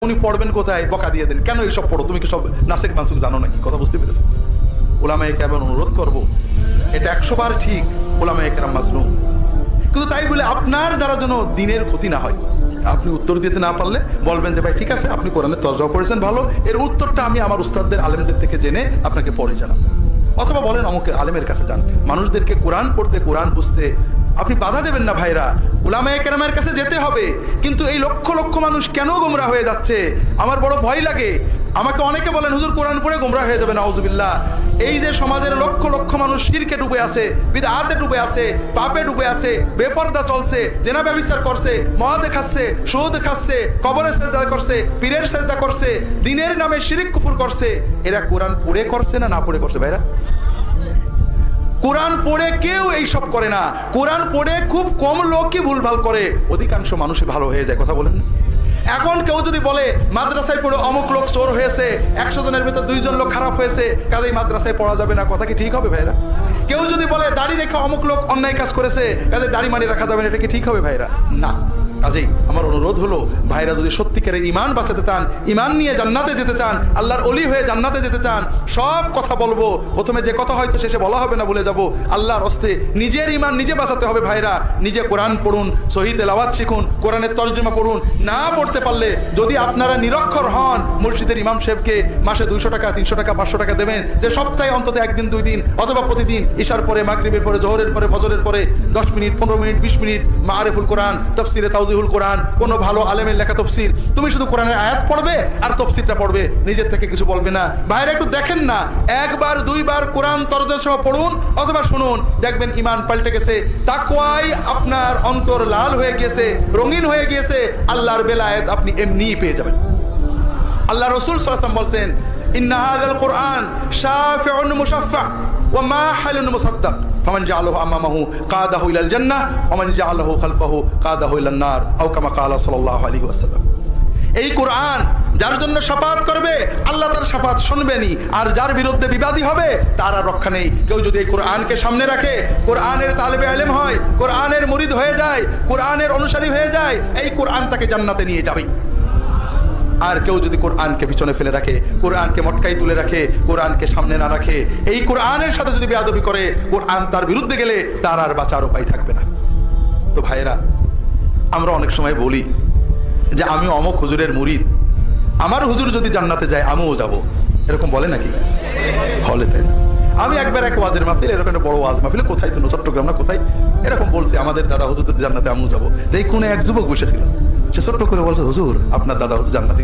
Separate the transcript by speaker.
Speaker 1: উনি পড়বেন কোথায়, বকা দিয়ে দেন, কেন এইসব পড়ো, তুমি কি সব নাসিক মানসুক জানো নাকি? কথা বুঝতে পেরেছেন? উলামায়ে কেরাম অনুরোধ করব, এটা 100 বার ঠিক, উলামায়ে কেরাম মাজলুম, কিন্তু তাই বলে আপনার দ্বারা যেন দিনের ক্ষতি না হয়। আপনি উত্তর দিতে না পারলে বলবেন যে ভাই ঠিক আছে, আপনি কোরআনের তরজমা পড়েছেন ভালো, এর উত্তরটা আমি আমার উস্তাদদের আলেমদের থেকে জেনে আপনাকে পরে জানাবো। অথবা বলেন আমাকে আলেমের কাছে যান। মানুষদেরকে কোরআন পড়তে, কোরআন বুঝতে আপনি বাধা দেবেন না ভাইরা, উলামায়ে কেরামের কাছে যেতে হবে। কিন্তু এই লক্ষ লক্ষ মানুষ কেন গোমরা হয়ে যাচ্ছে আমার বড় ভয় লাগে। আমাকে অনেকে বলেন হুজুর কোরআন পড়ে গোমরা হয়ে যাবে, নাউজুবিল্লাহ। এই যে সমাজের লক্ষ লক্ষ মানুষ শিরকে ডুবে আছে, বিদআতে ডুবে আছে, পাপে ডুবে আছে, বেপরদা চলছে, জেনা ব্যভিচার করছে, মদ খাচ্ছে, সুদ খাচ্ছে, কবরে সেজদা করছে, পীরের সেজদা করছে, দ্বীনের নামে শিরক কুফর করছে, এরা কোরআন পড়ে করছে না না পড়ে করছে? ভাইরা, কোরআন পড়ে কেউ এইসব করে না। কোরআন পড়ে খুব কম লোকই ভুলভাল করে, অধিকাংশ মানুষই ভালো হয়ে যায়। কথা বলেন না? এখন কেউ যদি বলে মাদ্রাসায় পড়ে অমুক লোক চোর হয়েছে, 100 জনের ভিতর 2 জন লোক খারাপ হয়েছে, কাজেই মাদ্রাসায় পড়া যাবে না, কথা কি ঠিক হবে ভাইরা? কেউ যদি বলে দাড়ি রেখে অমুক লোক অন্যায় কাজ করেছে, কাজে দাড়ি মানি রাখা যাবে না, এটা কি ঠিক হবে ভাইরা? না। কাজেই আমার অনুরোধ হলো, ভাইরা যদি সত্যিকারের ঈমান বাঁচাতে চান, ঈমান নিয়ে জান্নাতে যেতে চান, আল্লাহর ওলি হয়ে জান্নাতে যেতে চান, সব কথা বলবো, প্রথমে যে কথা হয়তো শেষে বলা হবে না বলে যাব, আল্লাহর হস্তে নিজের ঈমান নিজে বাঁচাতে হবে। ভাইরা, নিজে কোরআন পড়ুন, সহিহ তেলাওয়াত শিখুন, কোরআনের তরজমা পড়ুন। না পড়তে পারলে যদি আপনারা নিরক্ষর হন, মসজিদের ইমাম সাহেবকে মাসে 200 টাকা, 300 টাকা, 500 টাকা দেবেন, যে সপ্তাহে অন্তত 1 দিন 2 দিন অথবা প্রতিদিন ইশার পরে, মাগরিবের পরে, জোহরের পরে, ফজরের পরে 10 মিনিট, 15 মিনিট, 20 মিনিট মাআরিফুল কোরআন, তাফসিরে তাওজিহুল কোরআন, কোন ভালো আলেমের লেখা তফসির, তুমি শুধু কোরআনের আয়াত পড়বে আর তফসিরটা পড়বে, নিজের থেকে কিছু বলবে না। ভাইরা একটু দেখেন না, 1 বার 2 বার কোরআন তরজমা পড়ুন অথবা শুনুন, দেখবেন ঈমান পাল্টে গেছে, তাকওয়ায় আপনার অন্তর লাল হয়ে গিয়েছে, রঙিন হয়ে গিয়েছে, আল্লাহর বেলায়েত আপনি এমনিই পেয়ে যাবেন। আল্লাহ রাসূল সাল্লাল্লাহু আলাইহি ওয়াসাল্লাম বলেন, ইন্না হাযাল কুরআন শাফিউন মুশাফফা ওয়া মাহিলুন মুসাদ্দাক ফামান জাআলাহু আমামাহু কাদাহু ইলাল জান্নাহ ওয়া মান জাআলাহু খালফাহু কাদাহু ইলান নার, আও কামা ক্বালা সাল্লাল্লাহু আলাইহি ওয়াসাল্লাম। এই কোরআন যার জন্য শাফাআত করবে, আল্লাহ তার শাফাআত শুনবেনই, আর যার বিরুদ্ধে বিবাদী হবে তার আর রক্ষা নেই। কেউ যদি এই কোরআনকে সামনে রাখে, কোরআনের তালেবে ইলম হয়, কোরআনের মুরিদ হয়ে যায়, কোরআনের অনুসারী হয়ে যায়, এই কোরআন তাকে জান্নাতে নিয়ে যাবে। আর কেউ যদি কোরআনকে পিছনে ফেলে রাখে, কোরআনকে মটকাই তুলে রাখে, কোরআনকে সামনে না রাখে, এই কোরআনের সাথে যদি বেয়াদবি করে, কোরআন তার বিরুদ্ধে গেলে তার আর বাঁচার উপায় থাকবে না। তো ভাইরা, আমরা অনেক সময় বলি যে আমি অমুক হুজুরের মুরিদ, আমার হুজুর যদি জান্নাতে যায় আমিও যাব, এরকম বলে নাকি? বলে, তাই না? আমি একবার এক ওয়াজের মাহফিল, এরকম একটা বড় ওয়াজ মাহফিলে, কোথায় ছিল, চট্টগ্রাম না কোথায়, এরকম বলছে আমাদের দাদা হুজুর জান্নাতে আমিও যাবো। এই কোনে এক যুবক বসেছিল, সে ছোট্ট করে বলছে, হুজুর আপনার দাদা হুজুর জান্নাতে